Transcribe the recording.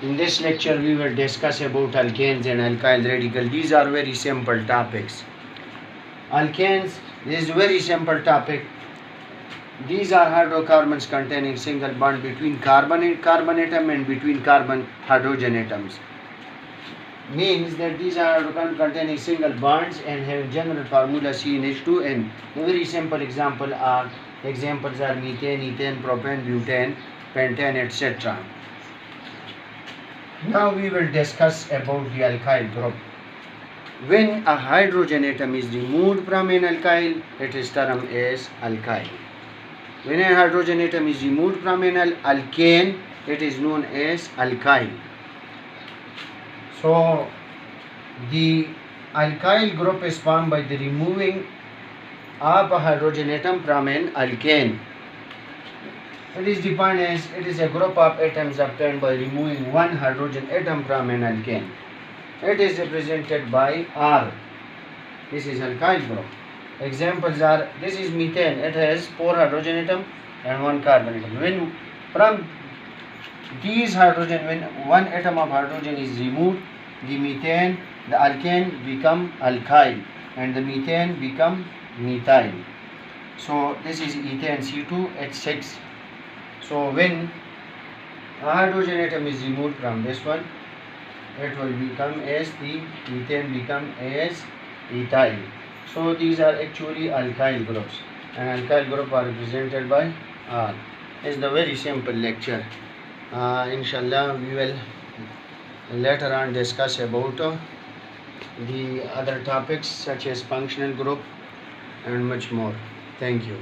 In this lecture we will discuss about alkanes and alkyl radical. These are very simple topics. Alkanes is a very simple topic. These are hydrocarbons containing single bond between carbon atom and between carbon hydrogen atoms. Means that these are hydrocarbons containing single bonds and have general formula CnH2n. A very simple examples are methane, ethane, propane, butane, pentane, etc. Now we will discuss about the alkyl group. When a hydrogen atom is removed from an alkyl, it is termed as alkyl. When a hydrogen atom is removed from an alkane, it is known as alkyl. So the alkyl group is formed by the removing of a hydrogen atom from an alkane. It is defined as it is a group of atoms obtained by removing one hydrogen atom from an alkane. It is represented by R. This is alkyl group. Examples are, this is methane. It has 4 hydrogen atom and 1 carbon atom. When from these hydrogen, when one atom of hydrogen is removed, the methane, the alkane become alkyl and the methane become methyl. So this is ethane C2H6. So when a hydrogen atom is removed from this one, it will become as the methane become as ethyl. So these are actually alkyl groups, and alkyl group are represented by R. It's the very simple lecture. Inshallah we will later on discuss about the other topics such as functional group and much more. Thank you.